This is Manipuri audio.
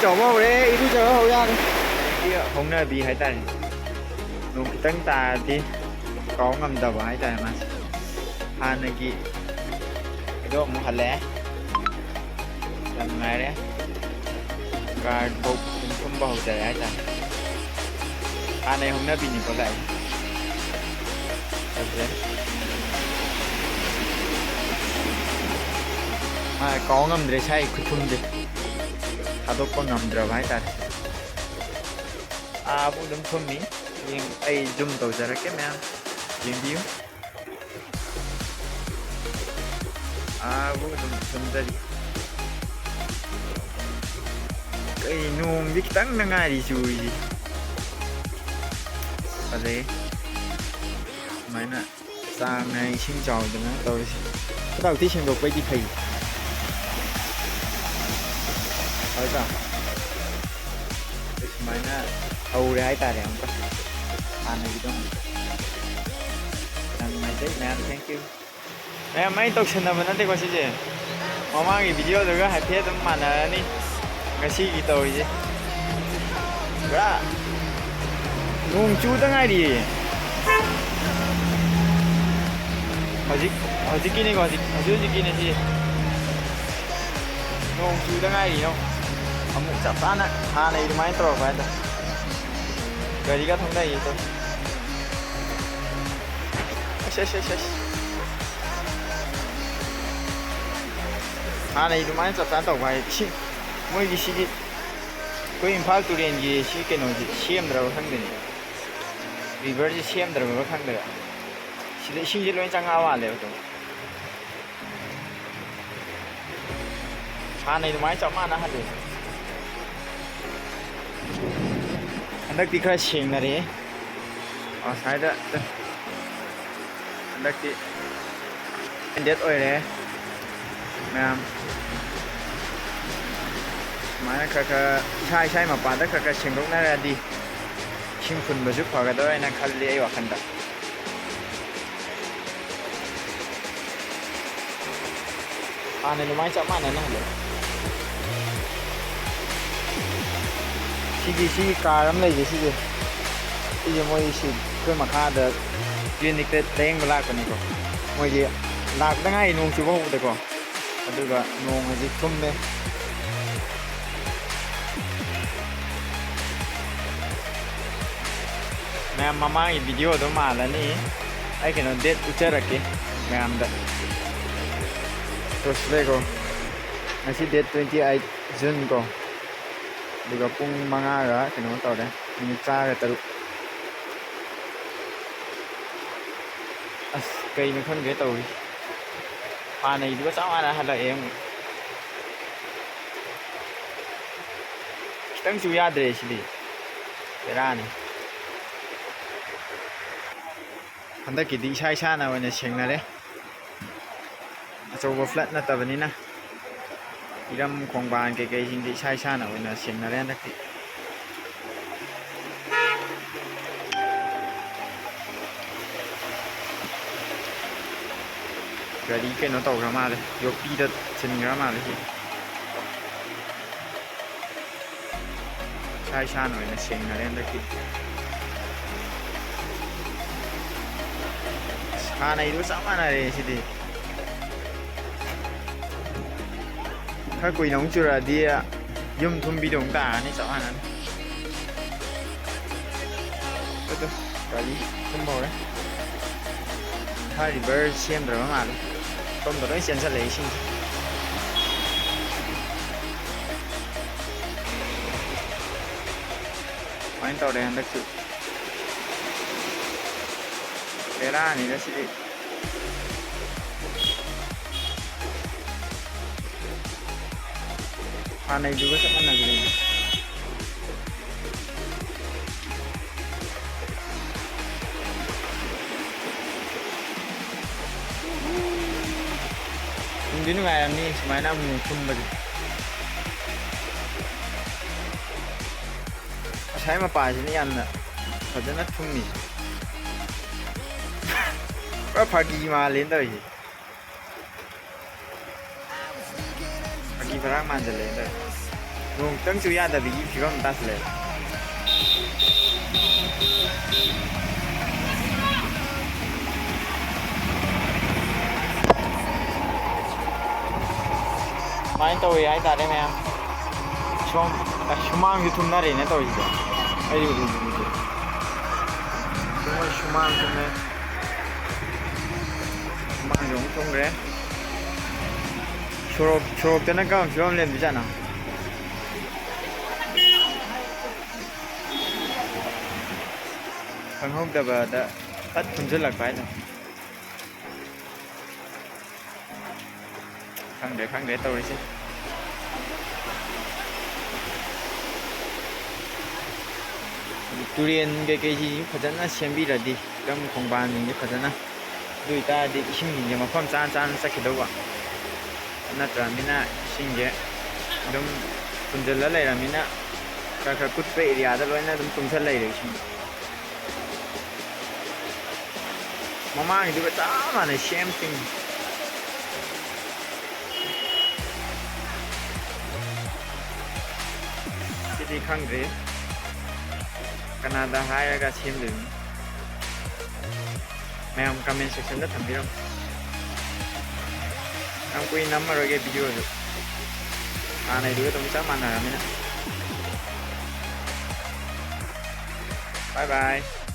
ꯆꯥꯎꯕ ꯍꯧꯔꯦ ꯏꯔꯨꯖꯕ ꯍꯧ ꯌꯥꯔꯦ ꯍꯧꯅꯕꯤ ꯍꯥꯏꯇꯥꯔꯦ ꯅꯣꯡ ꯈꯤꯇꯪ ꯇꯥꯔꯗꯤ ꯀꯥꯎ ꯉꯝꯗꯕ ꯍꯥꯏꯇꯥꯔꯦ ꯃꯥꯁꯦ ꯍꯥꯟꯅꯒꯤ ꯑꯗꯣ ꯑꯃꯨꯛ ꯍꯜꯂꯛꯑꯦ ꯌꯥꯝ ꯅꯨꯡꯉꯥꯏꯔꯦ ꯀꯥꯔ ꯐꯥꯎ ꯑꯗꯨꯝ ꯊꯨꯝꯕ ꯍꯧꯖꯔꯦ ꯍꯥꯏꯇꯥꯔꯦ ꯍꯥꯟꯅꯩ ꯍꯧꯅꯕꯤꯅꯤꯀꯣ ꯂꯥꯛꯏ ꯐꯖꯔꯦ ꯀꯥꯎ ꯉꯝꯗ꯭ꯔꯦ ꯁꯥꯏ ꯈꯨꯊꯨꯝꯁꯦ ꯊꯥꯗꯣꯛꯄ ꯉꯝꯗ꯭ꯔꯕ ꯍꯥꯏꯇꯥꯔꯦ ꯑꯃꯨꯛ ꯑꯗꯨꯝ ꯊꯨꯝꯃꯤ ꯑꯩ ꯖꯨꯝ ꯇꯧꯖꯔꯛꯀꯦ ꯃꯌꯥꯝ ꯌꯦꯡꯕꯤꯌꯨ ꯑꯃꯨꯛ ꯑꯗꯨꯝ ꯊꯨꯝꯖꯔꯤ ꯀꯩ ꯅꯣꯡꯗꯤ ꯈꯤꯇꯪꯗ ꯉꯥꯏꯔꯤ ꯆꯨꯔꯤꯁꯤ ꯐꯖꯩ ꯁꯨꯃꯥꯏꯅ ꯆꯥꯡ ꯅꯥꯏꯅ ꯏꯁꯤꯡ ꯆꯥꯎꯗꯅ ꯇꯧꯔꯤꯁꯤ ꯐꯠꯇ ꯍꯥꯎꯊꯤ ꯁꯦꯡꯗꯣꯛꯄꯩꯗꯤ ꯐꯩ ꯐꯔꯗ꯭ꯔꯥ ꯁꯨꯃꯥꯏꯅ ꯍꯧꯔꯦ ꯍꯥꯏꯇꯥꯔꯦ ꯑꯃꯨꯛꯀ ꯍꯥꯟꯅꯒꯤꯗꯣ ꯌꯥꯝ ꯅꯨꯡꯉꯥꯏꯖꯩ ꯃꯌꯥꯝ ꯊꯦꯡꯀ꯭ꯌꯨ ꯃꯌꯥꯝ ꯑꯩ ꯇꯧꯁꯟꯅꯕ ꯅꯠꯇꯦꯀꯣ ꯁꯤꯁꯦ ꯃꯃꯥꯡꯒꯤ ꯚꯤꯗꯤꯑꯣꯗꯨꯒ ꯍꯥꯏꯐꯦꯠ ꯑꯗꯨꯝ ꯃꯥꯟꯅꯔꯅꯤ ꯉꯁꯤꯒꯤ ꯇꯧꯔꯤꯁꯦ ꯄꯨꯔꯥ ꯅꯣꯡ ꯆꯨꯗ ꯉꯥꯏꯔꯤꯌꯦ ꯍꯧꯖꯤꯛꯀꯤꯅꯤꯀꯣ ꯍꯧꯖꯤꯛꯀꯤꯅꯤ ꯁꯤ ꯅꯣꯡ ꯆꯨꯗ ꯉꯥꯏꯔꯤꯅꯣ ꯑꯃꯨꯛ ꯆꯞ ꯆꯥꯅ ꯍꯥꯟꯅꯩ ꯑꯗꯨꯃꯥꯏꯅ ꯇꯧꯔꯛꯄ ꯍꯥꯏꯇꯥꯔꯦ ꯒꯥꯔꯤꯒ ꯊꯧꯅꯩꯌꯦ ꯇꯧ ꯑꯁ ꯍꯥꯟꯅꯩ ꯑꯗꯨꯃꯥꯏꯅ ꯆꯞ ꯆꯥꯅ ꯇꯧꯕ ꯍꯥꯏ ꯏꯁꯤꯡ ꯃꯣꯏꯒꯤ ꯁꯤꯒꯤ ꯑꯩꯈꯣꯏ ꯏꯝꯐꯥꯜ ꯇꯨꯔꯦꯟꯒꯤ ꯁꯤ ꯀꯩꯅꯣꯁꯤ ꯁꯦꯝꯗ꯭ꯔꯕ ꯈꯪꯗꯦꯅꯦ ꯔꯤꯚꯔꯁꯤ ꯁꯦꯝꯗ꯭ꯔꯕ ꯈꯪꯗ꯭ꯔꯦ ꯁꯤꯗ ꯏꯁꯤꯡꯁꯦ ꯂꯣꯏ ꯆꯪꯉꯛꯑ ꯃꯥꯜꯂꯦꯕ ꯑꯗꯨꯝ ꯍꯥꯟꯅꯩ ꯑꯗꯨꯃꯥꯏꯅ ꯆꯞ ꯃꯥꯟꯅꯍꯜꯂꯦ ꯍꯟꯗꯛꯇꯤ ꯈꯔ ꯁꯦꯡꯅꯔꯦ ꯑꯁ꯭ꯋꯥꯏꯗ ꯍꯟꯗꯛꯇꯤ ꯀꯦꯟꯗꯦꯠ ꯑꯣꯏꯔꯦ ꯃꯌꯥꯝ ꯁꯨꯃꯥꯏꯅ ꯈꯔ ꯏꯁꯥ ꯃꯄꯥꯟꯗ ꯈꯔ ꯁꯦꯡꯗꯣꯛꯅꯔꯗꯤ ꯏꯁꯤꯡ ꯐꯨꯟꯕꯁꯨ ꯐꯒꯗ꯭ꯔꯥ ꯈꯜꯂꯤ ꯑꯩ ꯋꯥꯈꯜꯗ ꯍꯥꯟꯅ ꯑꯗꯨꯃꯥꯏꯅ ꯆꯞ ꯃꯥꯟꯅꯅ ꯍꯜꯂꯦ ꯁꯤꯒꯤ ꯀꯥꯔ ꯑꯃ ꯂꯩꯁꯦ ꯁꯤꯁꯦ ꯃꯣꯏꯁꯤ ꯑꯩꯈꯣꯏ ꯃꯈꯥꯗ ꯀ꯭ꯂꯤꯅꯤꯛꯇ ꯂꯥꯌꯦꯡꯕ ꯂꯥꯛꯄꯅꯤꯀꯣ ꯃꯣꯏꯒꯤ ꯂꯥꯛꯄꯗ ꯉꯥꯏ ꯅꯣꯡ ꯆꯨꯕ ꯍꯧꯕꯗꯀꯣ ꯑꯗꯨꯒ ꯅꯣꯡ ꯍꯧꯖꯤꯛ ꯊꯨꯝꯃꯦ ꯃꯌꯥꯝ ꯃꯃꯥꯡꯒꯤ ꯚꯤꯗꯤꯑꯣꯗꯣ ꯃꯥꯜꯂꯅꯤ ꯑꯩ ꯀꯩꯅꯣ ꯗꯦꯠ ꯎꯠꯆꯔꯛꯀꯦ ꯃꯌꯥꯝꯗ ꯇꯣꯁꯂꯦꯀꯣ ꯉꯁꯤ ꯗꯦꯠ 28 ꯖꯨꯟ ꯀꯣ ꯑꯗꯨꯒ ꯄꯨꯡ 5ꯒ ꯀꯩꯅꯣ ꯇꯧꯔꯦ ꯃꯤꯅꯤꯠ 3:03 ꯑꯁ ꯀꯩꯅꯣ ꯈꯪꯗ꯭ꯔꯦ ꯇꯧꯔꯤ ꯍꯥꯟꯅꯩꯗꯨꯒ ꯆꯞ ꯃꯥꯟꯅ ꯍꯜꯂꯛꯑꯦ ꯑꯃꯨꯛ ꯈꯤꯇꯪꯁꯨ ꯌꯥꯗ꯭ꯔꯦ ꯁꯤꯗꯤ ꯕꯦꯔꯥꯅꯤ ꯍꯟꯗꯛꯀꯤꯗꯤ ꯏꯁꯥꯅ ꯑꯣꯏꯅ ꯁꯦꯡꯅꯔꯦ ꯑꯆꯧꯕ ꯐ꯭ꯂꯠ ꯅꯠꯇꯕꯅꯤꯅ ꯏꯔꯝ ꯈꯣꯡꯕꯥꯟ ꯀꯩꯀꯩꯁꯤꯡꯗꯤ ꯏꯁꯥꯅ ꯑꯣꯏꯅ ꯁꯦꯡꯅꯔꯦ ꯍꯟꯗꯛꯇꯤ ꯒꯥꯔꯤ ꯀꯩꯅꯣ ꯇꯧꯈ꯭ꯔ ꯃꯥꯜꯂꯦ ꯌꯣꯠꯄꯤꯗ ꯊꯤꯟꯈ꯭ꯔ ꯃꯥꯜꯂꯦ ꯁꯤ ꯏꯁꯥꯅ ꯑꯣꯏꯅ ꯁꯦꯡꯅꯔꯦ ꯍꯟꯗꯛꯇꯤ ꯍꯥꯟꯅꯩꯗꯨꯒ ꯆꯞ ꯃꯥꯟꯅꯔꯦ ꯁꯤꯗꯤ ꯈꯔ ꯀꯨꯏꯅ ꯑꯃꯨꯛ ꯆꯨꯔꯛꯑꯗꯤ ꯌꯨꯝ ꯊꯨꯝꯕꯤꯗꯣ ꯑꯃꯨꯛ ꯇꯥꯔꯅꯤ ꯆꯞ ꯃꯥꯟꯅꯅꯤ ꯑꯗꯨ ꯒꯥꯔꯤ ꯊꯨꯝꯕ ꯍꯧꯔꯦ ꯔꯤꯚꯔ ꯁꯦꯝꯗ꯭ꯔꯕ ꯃꯥꯜꯂꯦ ꯁꯣꯝꯗ ꯂꯣꯏ ꯆꯦꯟꯁꯤꯜꯂꯛꯑꯦ ꯏꯁꯤꯡꯁꯦ ꯁꯨꯃꯥꯏꯅ ꯇꯧꯔꯦ ꯍꯟꯗꯛꯁꯨ ꯕꯦꯔꯥꯅꯤꯗ ꯁꯤꯗꯤ ꯍꯥꯟꯅꯩꯗꯨꯒ ꯆꯞ ꯃꯥꯟꯅꯈ꯭ꯔꯦ ꯅꯨꯡꯗꯤ ꯅꯨꯡꯉꯥꯏꯔꯝꯅꯤ ꯁꯨꯃꯥꯏꯅ ꯑꯃꯨꯛ ꯊꯨꯝꯕꯁꯦ ꯑꯁꯥꯏ ꯃꯄꯥꯁꯤꯅ ꯌꯥꯝꯅ ꯐꯖꯅ ꯊꯨꯝꯃꯤꯁꯦ ꯄꯨꯔꯥ ꯐꯥꯒꯤ ꯃꯥꯜꯂꯦꯅ ꯇꯧꯔꯤꯁꯦ ꯐꯥꯒꯤ ꯐꯔꯥꯡ ꯃꯥꯟꯁꯤꯜꯂꯦꯅ ꯇꯧꯔꯤꯁꯦ ꯅꯣꯡꯇꯪꯁꯨ ꯌꯥꯗꯕꯤꯒꯤ ꯐꯤꯕꯝ ꯇꯥꯁꯤꯜꯂꯦ ꯁꯨꯃꯥꯏꯅ ꯇꯧꯋꯤ ꯍꯥꯏꯇꯥꯔꯦ ꯃꯌꯥꯝ ꯁꯨꯃꯥꯡꯁꯨ ꯊꯨꯝꯅꯔꯦꯅ ꯇꯧꯔꯤꯁꯦ ꯑꯩ ꯁꯨꯃꯥꯡ ꯊꯨꯝꯃꯦ ꯁꯨꯃꯥꯡꯁꯨ ꯑꯃꯨꯛ ꯊꯨꯝꯈ꯭ꯔꯦ ꯁꯣꯔꯣꯛꯇꯅ ꯀꯔꯝꯕ ꯐꯤꯕꯝ ꯂꯩꯔꯝꯗꯣꯏꯖꯥꯠꯅꯣ ꯈꯪꯍꯧꯗꯕꯗ ꯐꯠ ꯊꯨꯝꯖꯤꯜꯂꯛꯄ ꯍꯥꯏꯇꯥꯔꯦ ꯈꯪꯗ꯭ꯔꯦ ꯇꯧꯔꯤꯁꯦ ꯇꯨꯔꯦꯟ ꯀꯩꯀꯩꯁꯤ ꯐꯖꯅ ꯁꯦꯝꯕꯤꯔꯗꯤ ꯏꯔꯝ ꯈꯣꯡꯕꯥꯟꯁꯤꯡꯁꯦ ꯐꯖꯅ ꯑꯗꯨ ꯑꯣꯏꯇꯥꯔꯗꯤ ꯏꯁꯤꯡꯁꯤꯡꯁꯦ ꯃꯐꯝ ꯆꯥꯅ ꯆꯠꯈꯤꯗꯧꯕ ꯅꯠꯇ꯭ꯔꯕꯅꯤꯅ ꯏꯁꯤꯡꯁꯦ ꯑꯗꯨꯝ ꯐꯨꯟꯖꯜꯂ ꯂꯩꯔꯕꯅꯤꯅ ꯈꯔ ꯀꯨꯠꯄ ꯑꯦꯔꯤꯌꯥꯗ ꯂꯣꯏꯅ ꯑꯗꯨꯝ ꯇꯨꯡꯁꯜ ꯂꯩꯔꯦ ꯏꯁꯤꯡ ꯃꯃꯥꯡꯒꯤꯗꯨꯒ ꯆꯞ ꯃꯥꯟꯅꯩ ꯁꯦꯝ ꯊꯤꯡ ꯁꯤꯗꯤ ꯈꯪꯗ꯭ꯔꯦ ꯀꯅꯥꯗ ꯍꯥꯏꯔꯒ ꯁꯦꯝꯗꯣꯏꯅꯣ ꯃꯌꯥꯝ ꯀꯃꯦꯟ ꯁꯦꯛꯁꯟꯗ ꯊꯝꯕꯤꯔꯝꯃꯨ ꯌꯥꯝ ꯀꯨꯏꯅ ꯅꯝꯃꯔꯣꯏꯒꯦ ꯚꯤꯗꯤꯑꯣꯗꯨ ꯍꯥꯟꯅꯩꯗꯨꯒ ꯑꯗꯨꯝ ꯆꯞ ꯃꯥꯟꯅꯔꯕꯅꯤꯅ ꯕꯥꯏ ꯕꯥꯏ